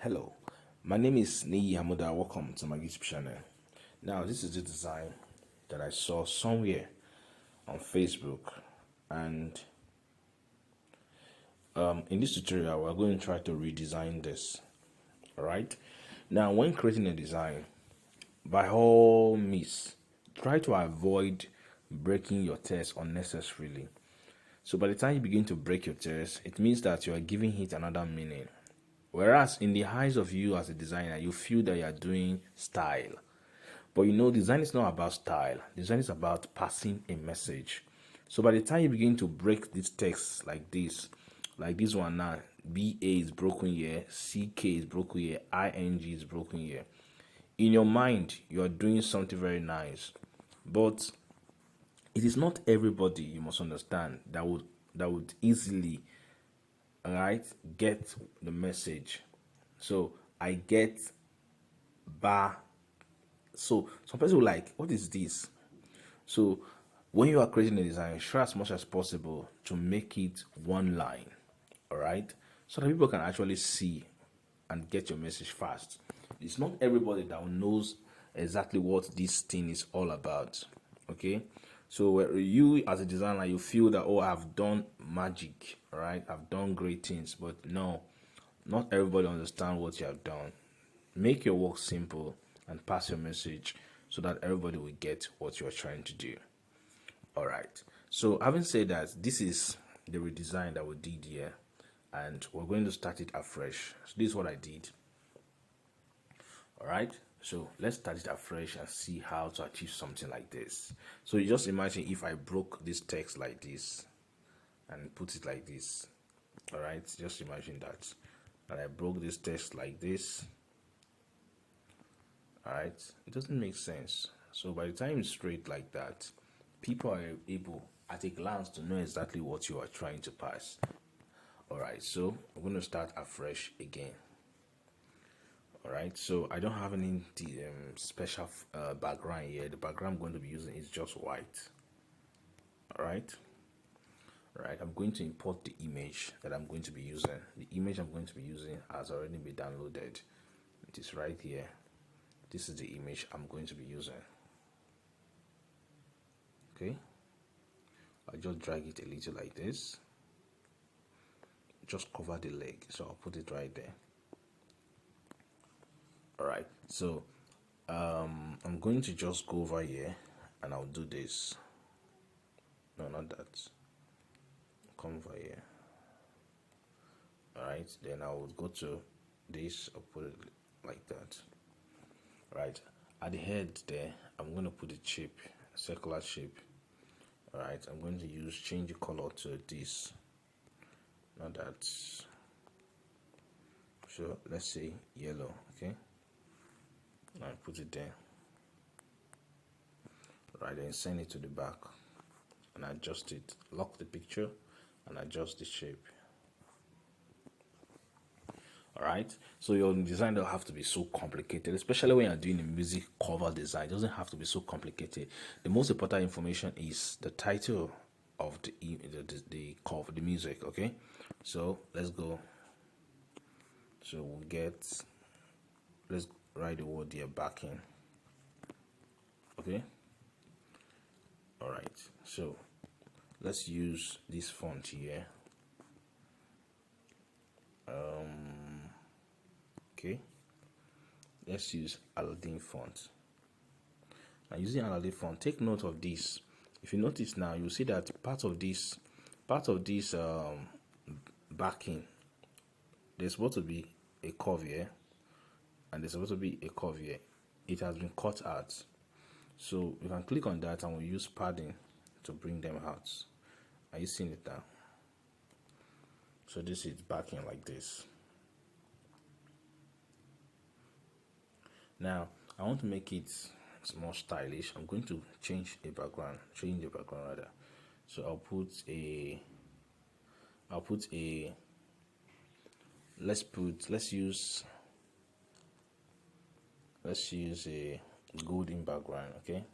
Hello, my name is Niyi Hamuda. Welcome to my YouTube channel. Now, this is the design that I saw somewhere on Facebook, and in this tutorial, we're going to try to redesign this. All right. Now, when creating a design, by all means, try to avoid breaking your text unnecessarily. So, by the time you begin to break your text, it means that you are giving it another meaning. Whereas in the eyes of you as a designer, you feel that you are doing style. But design is not about style. Design is about passing a message. So by the time you begin to break this text like this one now, BA is broken here, CK is broken here, ING is broken here. In your mind, you are doing something very nice. But it is not everybody, you must understand, that would easily get the message. So I get bar. So some people like, what is this? So when you are creating a design, try as much as possible to make it one line, all right, so that people can actually see and get your message fast. It's not everybody that knows exactly what this thing is all about. Okay, so where you as a designer, you feel that, oh, I've done magic, all right, I've done great things, but no, not everybody understands what you have done. Make your work simple and pass your message so that everybody will get what you're trying to do. All right, so having said that, this is the redesign that we did here, and we're going to start it afresh. So this is what I did. All right, so let's start it afresh and see how to achieve something like this. So you just imagine if I broke this text like this and put it like this. All right, just imagine that I broke this text like this. All right, it doesn't make sense. So by the time it's straight like that, people are able at a glance to know exactly what you are trying to pass. All right, so we're going to start afresh again. All right, so I don't have any special background here. The background I'm going to be using is just white. All right. I'm going to import the image that I'm going to be using. The image I'm going to be using has already been downloaded. It is right here. This is the image I'm going to be using. Okay, I'll just drag it a little like this. Just cover the leg, so I'll put it right there. All right, so I'm going to just go over here and I'll do this. No, not that. Come over here. All right, then I will go to this. I'll put it like that. All right, at the head there, I'm going to put a shape, circular shape. All right, I'm going to change the color to this. Not that. So let's say yellow. Okay, I put it there. Right, then send it to the back and adjust it. Lock the picture and adjust the shape. All right, so your design don't have to be so complicated, especially when you're doing a music cover design. It doesn't have to be so complicated. The most important information is the title of the cover, the music. Okay, so let's go. So let's write the word here, backing. Okay, all right, so let's use this font here. Okay, let's use Aladdin font. Now, using Aladdin font, take note of this. If you notice now, you'll see that part of this backing, there's supposed to be a curve here, and there's supposed to be a curve here. It has been cut out, so you can click on that and we'll use padding to bring them out. Are you seeing it now? So this is backing like this. Now I want to make it more stylish. I'm going to change the background rather. So I'll put a let's use a golden background. Okay,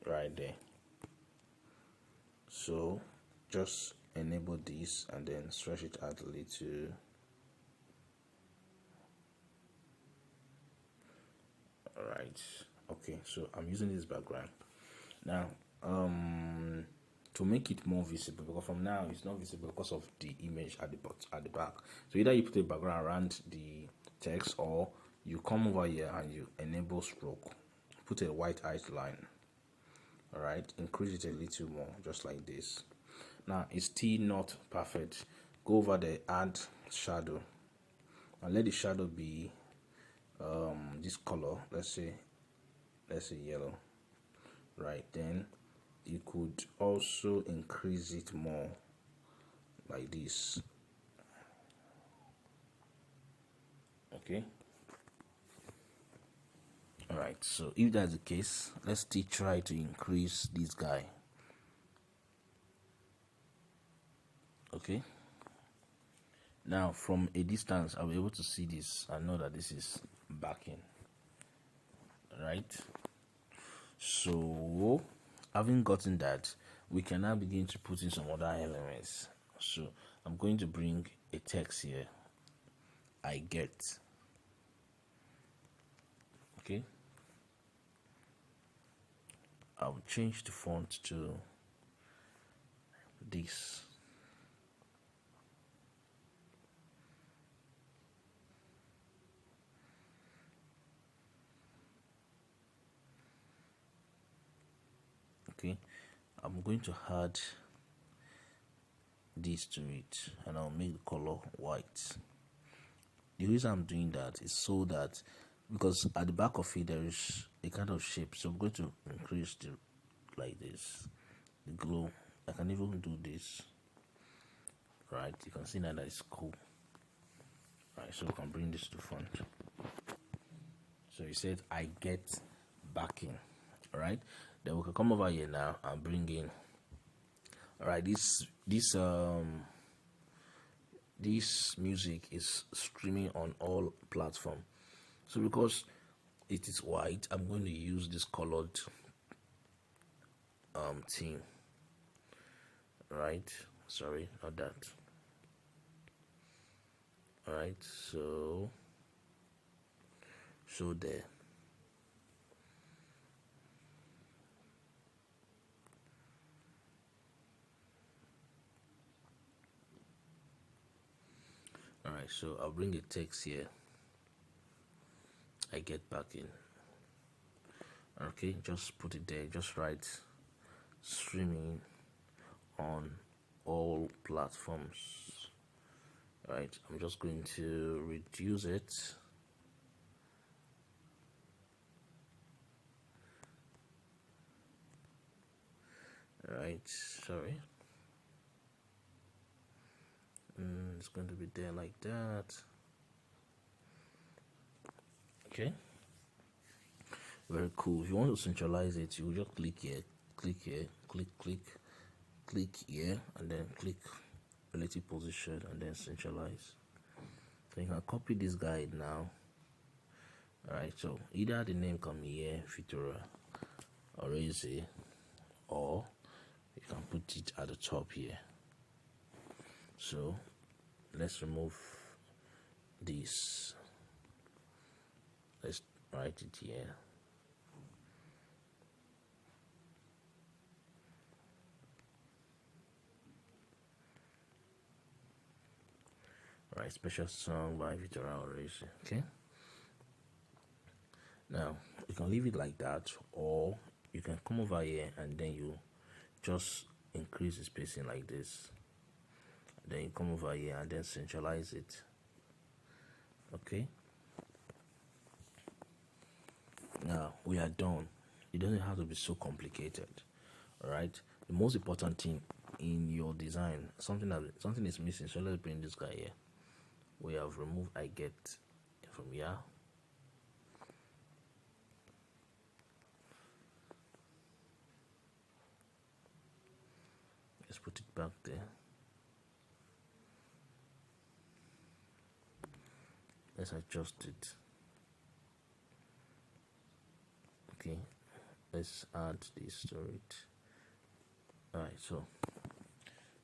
right there. So just enable this and then stretch it out a little. right? Okay, so I'm using this background now to make it more visible, because from now it's not visible because of the image at the back. So either you put a background around the text, or you come over here and you enable stroke, put a white outline. All right, increase it a little more, just like this. Now it's still not perfect. Go over the add shadow and let the shadow be this color. Let's say yellow. Right, then you could also increase it more, like this. Okay. All right, so if that's the case, let's still try to increase this guy. Okay, now from a distance I'll be able to see this and know that this is backing. Right, so having gotten that, we can now begin to put in some other elements. So I'm going to bring a text here, I get. Okay, I'll change the font to this. Okay, I'm going to add this to it, and I'll make the color white. The reason I'm doing that is so that, because at the back of it there is a kind of shape, so I'm going to increase the, like this, the glow. I can even do this. Right, you can see that it's cool. Right, so we can bring this to front. So he said I get backing. All right, then we can come over here now and bring in, all right, this music is streaming on all platforms. So because it is white, I'm going to use this colored theme. Right, sorry, not that. All right, so there. All right, so I'll bring a text here, I get back in. Okay, just put it there, just write streaming on all platforms. Right, I'm just going to reduce it. Right, sorry. It's going to be there like that. Okay, very cool. If you want to centralize it, you just click here, click here, click here, and then click relative position, and then centralize. So you can copy this guide now. Alright, so either the name can be here, Fitura or Easy, or you can put it at the top here. So let's remove this. Let's write it here. Right, special song by Vitora Oresi. Okay. Now you can leave it like that, or you can come over here and then you just increase the spacing like this. Then you come over here and then centralize it. Okay. Now we are done. It doesn't have to be so complicated. All right. The most important thing in your design, something is missing. So let's bring this guy here. We have removed I get from here. Let's put it back there. Let's adjust it. Okay, let's add this to it. Alright, so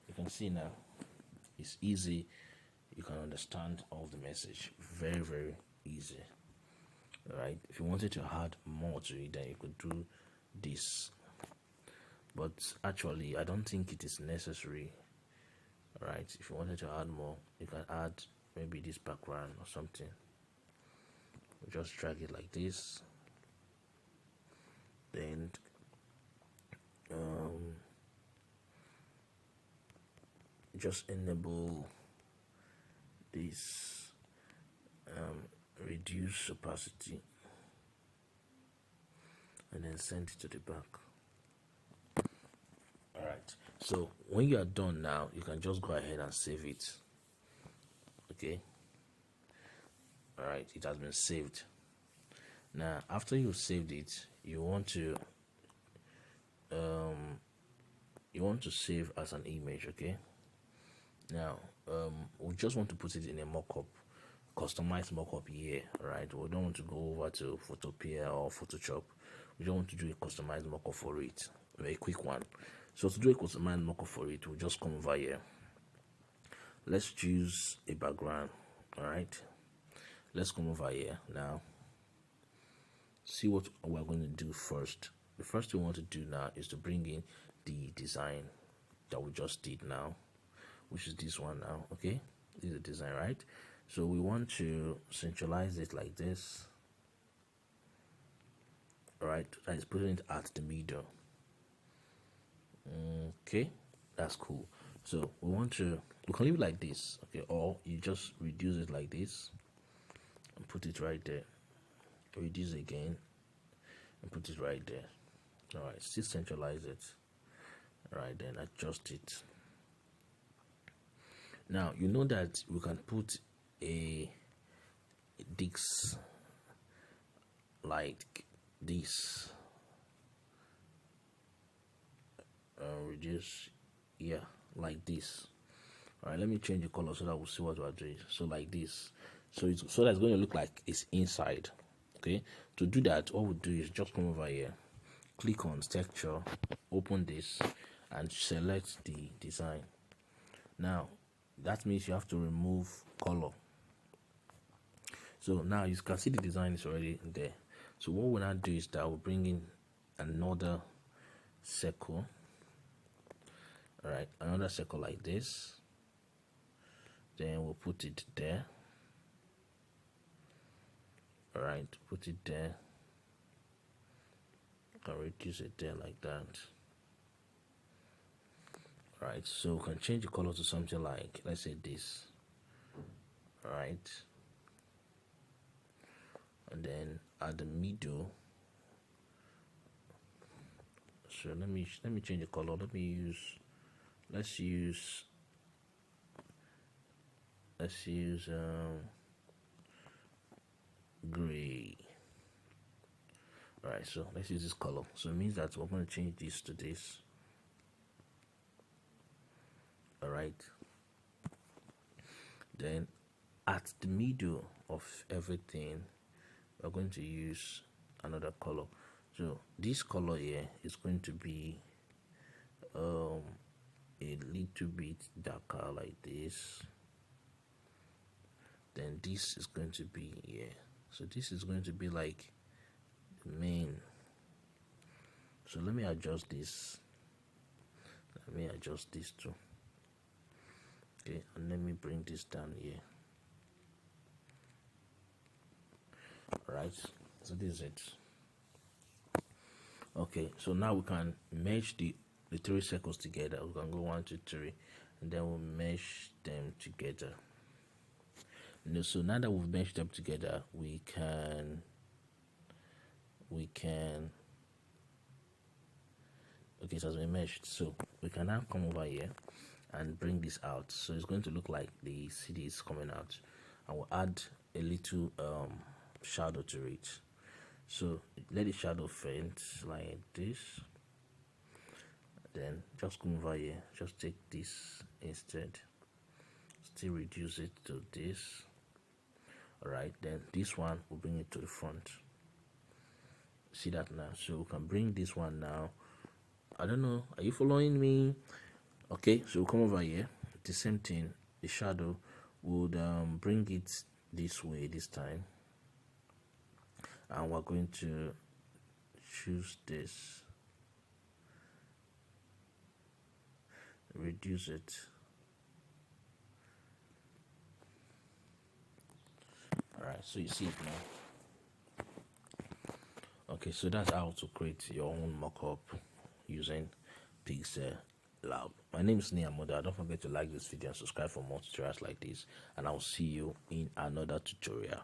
you can see now it's easy. You can understand all the message. Very, very easy. Right, if you wanted to add more to it, then you could do this, but actually I don't think it is necessary. Right, if you wanted to add more, you can add maybe this background or something. Just drag it like this, then just enable this reduce opacity and then send it to the back. Alright, so when you are done now, you can just go ahead and save it. Okay, alright, it has been saved. Now after you saved it, you want to save as an image. Okay, now we just want to put it in a mockup, customize mockup here. Right, we don't want to go over to Photopea or Photoshop. We don't want to do a customized mockup for it, a quick one. So to do a customized mockup for it, we'll just come over here. Let's choose a background. All right, let's come over here now. See what we're going to do first. The first thing we want to do now is to bring in the design that we just did now, which is this one now. Okay, this is the design, right? So we want to centralize it like this. All right, that is putting it at the middle. Okay, that's cool. So we can leave it like this. Okay, or you just reduce it like this and put it right there. Reduce again and put it right there. All right, still centralize it. All right, then adjust it. Now you know that we can put a dix like this. Reduce, yeah, like this. All right, let me change the color so that we'll see what we're doing. So like this, so that's going to look like it's inside. Okay, to do that, what we'll do is just come over here, click on texture, open this, and select the design. Now that means you have to remove color. So now you can see the design is already there. So what we'll now do is that we'll bring in another circle. All right, another circle like this. Then we'll put it there. All right, put it there. Can reduce it there like that. All right, so we can change the color to something like, let's say this. All right, and then at the middle, so let me change the color. Let's use gray. All right, so let's use this color. So it means that we're going to change this to this. All right, then at the middle of everything, we're going to use another color. So this color here is going to be a little bit darker like this. Then this is going to be here. So this is going to be like the main. So let me adjust this. Let me adjust this too. Okay, and let me bring this down here. Alright, so this is it. Okay, so now we can merge the three circles together. We can go 1, 2, 3, and then we'll mesh them together. So now that we've meshed them together, we can okay, so it has been meshed. So we can now come over here and bring this out. So it's going to look like the CD is coming out, and we'll add a little shadow to it. So let the shadow faint like this. Then just come over here, just take this instead, still reduce it to this. Alright, then this one will bring it to the front. See that now? So we can bring this one now. I don't know, are you following me? Okay, so we'll come over here, the same thing, the shadow would bring it this way this time, and we're going to choose this, reduce it. Alright, so you see it now. Okay, so that's how to create your own mockup using Pixellab. My name is Niamoda. Don't forget to like this video and subscribe for more tutorials like this, and I'll see you in another tutorial.